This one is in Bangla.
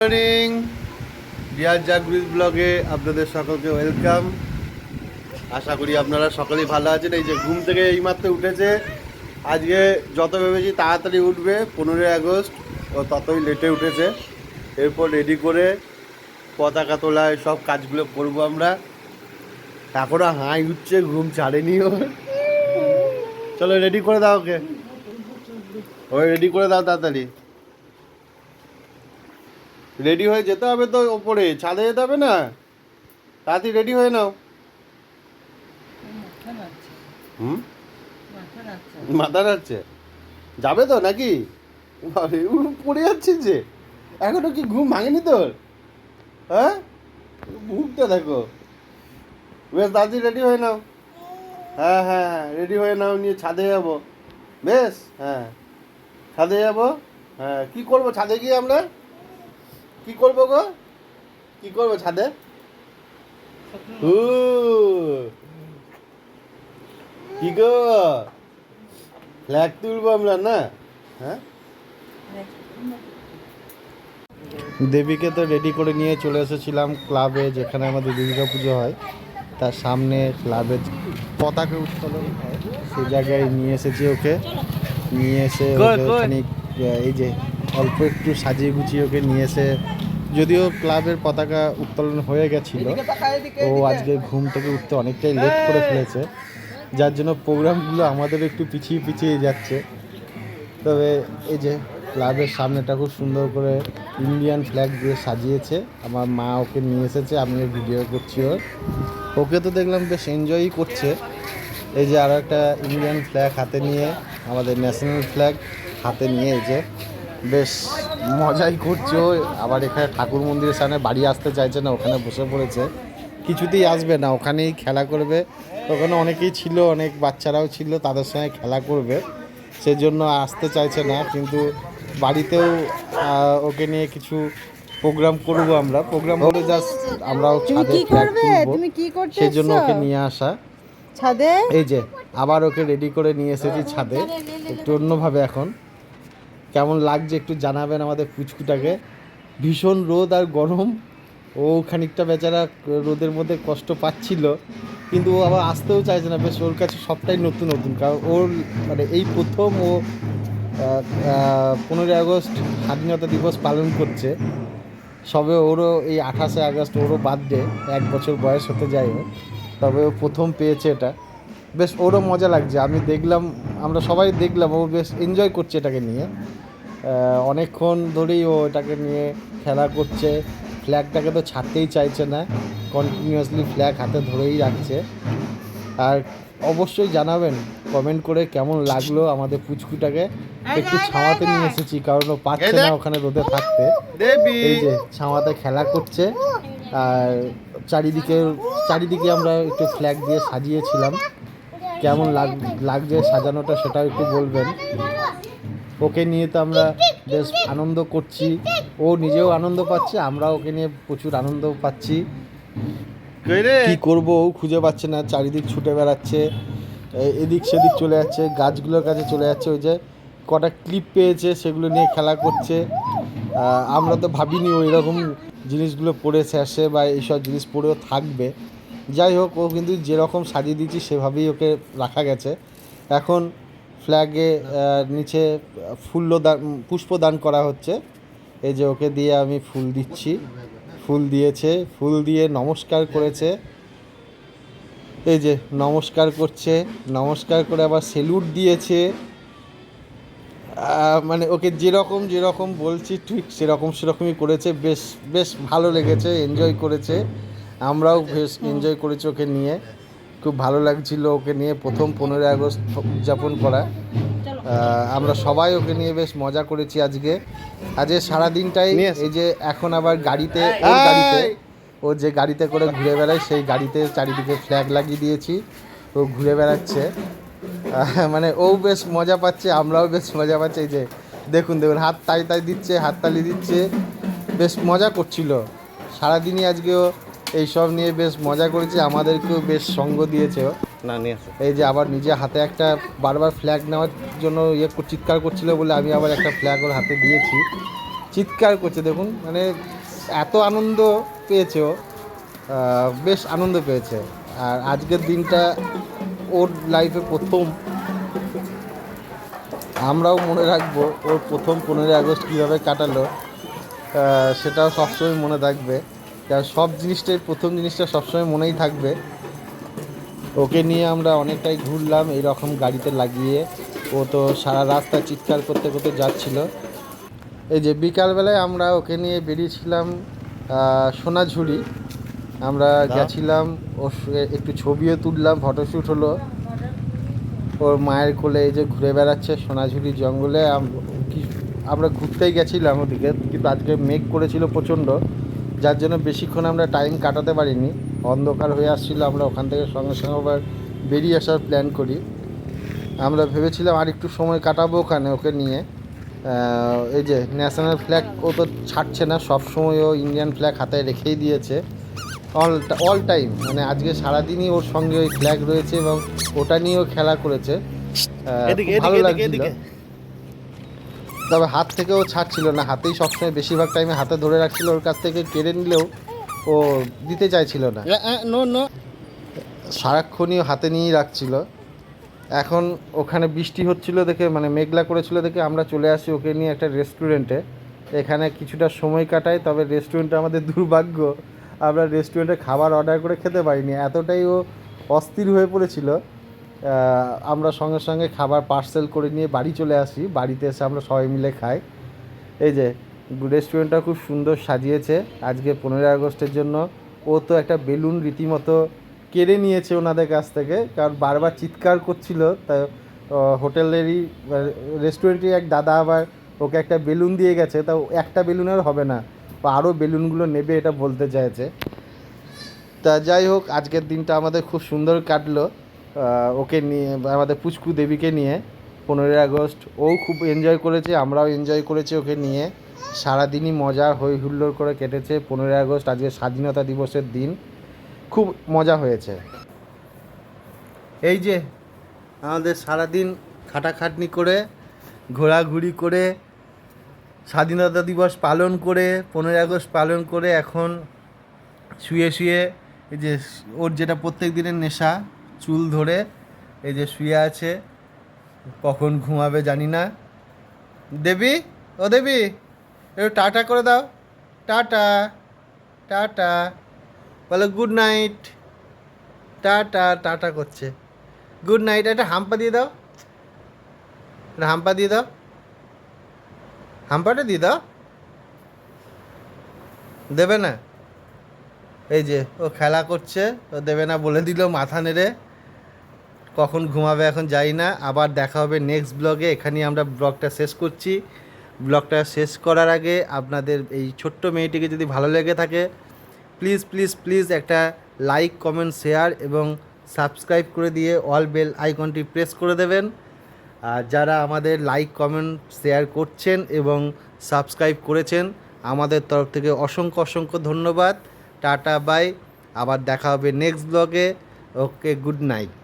মর্নিং ডিয়ার জাগরিত ব্লগে আপনাদের সকলকে ওয়েলকাম। আশা করি আপনারা সকলেই ভালো আছেন। এই যে ঘুম থেকে এইমাত্র উঠেছে। আজকে যত ভেবেছি তাড়াতাড়ি উঠবে, 15ই আগস্ট, ও ততই লেটে উঠেছে। এরপর রেডি করে পতাকা তোলা সব কাজগুলো করব আমরা। এখনও হাই উঠছে, ঘুম ছাড়েনি ও। চলো রেডি করে দাও ওকে, ওই রেডি করে দাও তাড়াতাড়ি। রেডি হয়ে যেতে হবে তো, ওপরে ছাদে যেতে হবে না? তাড়াতাড়ি রেডি হয়ে নাও। মাথা নাড়ছে, যাবে তো নাকি? পড়ে যাচ্ছে যে, এখনো কি ঘুম ভাঙেনি তোর? হ্যাঁ, মুখটা দেখো। বেশ তাড়াতাড়ি রেডি হয়ে নাও। হ্যাঁ হ্যাঁ হ্যাঁ, রেডি হয়ে নাও, নিয়ে ছাদে যাবো। বেশ, হ্যাঁ ছাদে যাবো। হ্যাঁ, কি করবো ছাদে গিয়ে আমরা? কি করবো গো? কি করবো ছাদে? কি গো, ফ্ল্যাগ তুলবো আমরা না? হ্যাঁ, দেবীকে তো রেডি করে নিয়ে চলে এসেছিলাম ক্লাবে, যেখানে আমাদের দুর্গা পুজো হয় তার সামনে ক্লাবে পতাকা উত্তোলন হয়, সেই জায়গায় নিয়ে এসেছি ওকে। নিয়ে এসে খানিক এই যে অল্প একটু সাজিয়ে গুছিয়ে ওকে নিয়ে এসে, যদিও ক্লাবের পতাকা উত্তোলন হয়ে গেছিল, ও আজকে ঘুম থেকে উঠতে অনেকটাই লেট করে ফেলেছে, যার জন্য প্রোগ্রামগুলো আমাদের একটু পিছিয়ে পিছিয়ে যাচ্ছে। তবে এই যে ক্লাবের সামনেটা খুব সুন্দর করে ইন্ডিয়ান ফ্ল্যাগ দিয়ে সাজিয়েছে। আমার মা ওকে নিয়ে এসেছে, আমি ভিডিও করছি ওকে তো দেখলাম বেশ এনজয়ই করছে। এই যে আরও একটা ইন্ডিয়ান ফ্ল্যাগ হাতে নিয়ে, আমাদের ন্যাশনাল ফ্ল্যাগ হাতে নিয়ে এই যে বেশ মজাই করছে ও। আবার এখানে ঠাকুর মন্দিরের সামনে বাড়ি আসতে চাইছে না, ওখানে বসে পড়েছে, কিছুতেই আসবে না, ওখানেই খেলা করবে। ওখানে অনেকেই ছিল, অনেক বাচ্চারাও ছিল, তাদের সঙ্গে খেলা করবে, সেজন্য আসতে চাইছে না। কিন্তু বাড়িতেও ওকে নিয়ে কিছু প্রোগ্রাম করব আমরা, প্রোগ্রাম বলে জাস্ট আমরাও ছাদে ফ্ল্যাগ তুলবো, সেই জন্য ওকে নিয়ে আসা ছাদে। এই যে আবার ওকে রেডি করে নিয়ে এসেছি ছাদে, একটু অন্যভাবে। এখন কেমন লাগছে একটু জানাবেন আমাদের পুচকুটাকে। ভীষণ রোদ আর গরম, ও খানিকটা বেচারা রোদের মধ্যে কষ্ট পাচ্ছিল, কিন্তু ও আবার আসতেও চাইছে না। বেশ ওর কাছে সবটাই নতুন নতুন, কারণ ওর মানে এই প্রথম ও 15ই আগস্ট স্বাধীনতা দিবস পালন করছে সবে। ওরও এই 28শে আগস্ট ওরও বার্থডে, 1 বছর বয়স হতে যায় ও, তবে ও প্রথম পেয়েছে এটা। বেশ ওরও মজা লাগছে, আমি দেখলাম, আমরা সবাই দেখলাম, ও বেশ এনজয় করছে এটাকে নিয়ে। অনেকক্ষণ ধরেই ও এটাকে নিয়ে খেলা করছে, ফ্ল্যাগটাকে তো ছাড়তেই চাইছে না, কন্টিনিউয়াসলি ফ্ল্যাগ হাতে ধরেই রাখছে। আর অবশ্যই জানাবেন কমেন্ট করে কেমন লাগলো আমাদের পুচকুটাকে। একটু ছাওয়াতে নিয়ে এসেছি, কারণ ও পাচ্ছে না ওখানে রোদে থাকতে। এই যে ছাওয়াতে খেলা করছে, আর চারিদিকে আমরা একটু ফ্ল্যাগ দিয়ে সাজিয়েছিলাম। কেমন লাগছে সাজানোটা, সেটাও একটু বলবেন। ওকে নিয়ে তো আমরা বেশ আনন্দ করছি, ও নিজেও আনন্দ পাচ্ছে, আমরা ওকে নিয়ে প্রচুর আনন্দ পাচ্ছি। কি করব, ও খুঁজে পাচ্ছে না, চারিদিক ছুটে বেড়াচ্ছে, এদিক সেদিক চলে যাচ্ছে, গাছগুলোর কাছে চলে যাচ্ছে। ওই যে কটা ক্লিপ পেয়েছে, সেগুলো নিয়ে খেলা করছে। আমরা তো ভাবিনি ওই রকম জিনিসগুলো পড়েছে আসে, বা এইসব জিনিস পড়েও থাকবে। যাই হোক, ও কিন্তু যেরকম সাজিয়ে দিচ্ছি সেভাবেই ওকে রাখা গেছে। এখন ফ্ল্যাগে নিচে পুষ্পদান করা হচ্ছে। এই যে ওকে দিয়ে আমি ফুল দিচ্ছি, ফুল দিয়েছে, ফুল দিয়ে নমস্কার করেছে। এই যে নমস্কার করছে, নমস্কার করে আবার সেলুট দিয়েছে। মানে ওকে যেরকম বলছি ঠিক সেরকমই করেছে। বেশ বেশ ভালো লেগেছে, এনজয় করেছে, আমরাও বেশ এনজয় করেছি ওকে নিয়ে। খুব ভালো লাগছিল ওকে নিয়ে প্রথম 15ই আগস্ট উদযাপন করা। আমরা সবাই ওকে নিয়ে বেশ মজা করেছি আজকে সারাদিনটাই। এই যে এখন আবার গাড়িতে ও যে গাড়িতে করে ঘুরে বেড়ায়, সেই গাড়িতে চারিদিকে ফ্ল্যাগ লাগিয়ে দিয়েছি, ও ঘুরে বেড়াচ্ছে। মানে ও বেশ মজা পাচ্ছে, আমরাও বেশ মজা পাচ্ছি। এই যে দেখুন হাততালি দিচ্ছে, বেশ মজা করছিল সারাদিনই। আজকেও এইসব নিয়ে বেশ মজা করেছি, আমাদেরকেও বেশ সঙ্গ দিয়েছে ও। না নিয়ে এই যে আবার নিজে হাতে একটা বারবার ফ্ল্যাগ নেওয়ার জন্য চিৎকার করছিল বলে আমি আবার একটা ফ্ল্যাগ ওর হাতে দিয়েছি। চিৎকার করছে দেখুন, মানে এত আনন্দ পেয়েছে ও, বেশ আনন্দ পেয়েছে। আর আজকের দিনটা ওর লাইফে প্রথম, আমরাও মনে রাখবো ওর প্রথম 15ই আগস্ট কীভাবে কাটালো, সেটাও সবসময় মনে থাকবে। কারণ সব জিনিসটাই, প্রথম জিনিসটা সবসময় মনেই থাকবে। ওকে নিয়ে আমরা অনেকটাই ঘুরলাম এই রকম গাড়িতে লাগিয়ে। ও তো সারা রাস্তা চিৎকার করতে করতে যাচ্ছিল। এই যে বিকালবেলায় আমরা ওকে নিয়ে বেরিয়েছিলাম সোনাঝুরি। আমরা গেছিলাম, ওর একটু ছবিও তুললাম, ফটোশ্যুট হলো। ওর মায়ের কোলে এই যে ঘুরে বেড়াচ্ছে সোনাঝুরি জঙ্গলে। আমরা ঘুরতেই গেছিলাম ওদিকে, কিন্তু আজকে মেঘ করেছিল প্রচণ্ড, যার জন্য বেশিক্ষণ আমরা টাইম কাটাতে পারিনি, অন্ধকার হয়ে আসছিলো। আমরা ওখান থেকে সঙ্গে সঙ্গে আবার বেরিয়ে আসার প্ল্যান করি। আমরা ভেবেছিলাম আর একটু সময় কাটাবো ওখানে ওকে নিয়ে। এই যে ন্যাশনাল ফ্ল্যাগ ও তো ছাড়ছে না, সব সময় ও ইন্ডিয়ান ফ্ল্যাগ হাতে রেখেই দিয়েছে অল টাইম। মানে আজকে সারাদিনই ওর সঙ্গে ওই ফ্ল্যাগ রয়েছে এবং ওটা নিয়েও খেলা করেছে, ভালো লাগছিল। তবে হাত থেকেও ছাড়ছিল না, হাতেই সবসময় বেশিরভাগ টাইমে হাতে ধরে রাখছিল। ওর কাছ থেকে কেড়ে নিলেও ও দিতে চাইছিল না, সারাক্ষণই হাতে নিয়েই রাখছিল। এখন ওখানে বৃষ্টি হচ্ছিল দেখে, মানে মেঘলা করেছিল দেখে আমরা চলে আসি ওকে নিয়ে একটা রেস্টুরেন্টে। এখানে কিছুটা সময় কাটাই, তবে রেস্টুরেন্টে আমাদের দুর্ভাগ্য, আমরা রেস্টুরেন্টে খাবার অর্ডার করে খেতে পারিনি, এতটাই ও অস্থির হয়ে পড়েছিল। আমরা সঙ্গে সঙ্গে খাবার পার্সেল করে নিয়ে বাড়ি চলে আসি, বাড়িতে এসে আমরা সবাই মিলে খাই। এই যে রেস্টুরেন্টটা খুব সুন্দর সাজিয়েছে আজকে 15ই আগস্টের জন্য। ও তো একটা বেলুন রীতিমতো কেড়ে নিয়েছে ওনাদের কাছ থেকে, কারণ বারবার চিৎকার করছিল। তাই হোটেলেরই রেস্টুরেন্টের এক দাদা আবার ওকে একটা বেলুন দিয়ে গেছে, তাও একটা বেলুনের হবে না, বা আরও বেলুনগুলো নেবে এটা বলতে চাইছে। তা যাই হোক, আজকের দিনটা আমাদের খুব সুন্দর কাটলো ওকে নিয়ে, আমাদের পুচকু দেবীকে নিয়ে। 15ই আগস্ট ও খুব এনজয় করেছে, আমরাও এনজয় করেছি ওকে নিয়ে। সারাদিনই মজা হই হুল্লোড় করে কেটেছে। 15ই আগস্ট আজকে স্বাধীনতা দিবসের দিন, খুব মজা হয়েছে। এই যে আমাদের সারাদিন খাটাখাটনি করে, ঘোরাঘুরি করে, স্বাধীনতা দিবস পালন করে, 15ই আগস্ট পালন করে এখন শুয়ে শুয়ে, এই যে ওর যেটা প্রত্যেক দিনের নেশা, চুল ধরে এই যে শুয়ে আছে, কখন ঘুমাবে জানি না। দেবী, ও দেবী, একটু টাটা করে দাও, টাটা, টাটা বলো, গুড নাইট, টাটা, টাটা করছে, গুড নাইট। একটা হাম্পা দিয়ে দাও, একটা হাম্পা দিয়ে দাও, হাম্পাটা দিয়ে দাও। দেবে না, এই যে ও খেলা করছে, ও দেবে না বলে দিল মাথা নেড়ে। কখন ঘুমাবে এখন যাই না। আবার দেখা হবে নেক্সট ব্লগে। এখানেই আমরা ব্লগটা শেষ করছি। ব্লগটা শেষ করার আগে আপনাদের এই ছোট্ট মেয়েটিকে যদি ভালো লেগে থাকে, প্লিজ প্লিজ প্লিজ একটা লাইক, কমেন্ট, শেয়ার এবং সাবস্ক্রাইব করে দিয়ে অল বেল আইকনটি প্রেস করে দেবেন। আর যারা আমাদের লাইক, কমেন্ট, শেয়ার করছেন এবং সাবস্ক্রাইব করেছেন, আমাদের তরফ থেকে অসংখ্য অসংখ্য ধন্যবাদ। টাটা, বাই, আবার দেখা হবে নেক্সট ব্লগে। ওকে, গুড নাইট।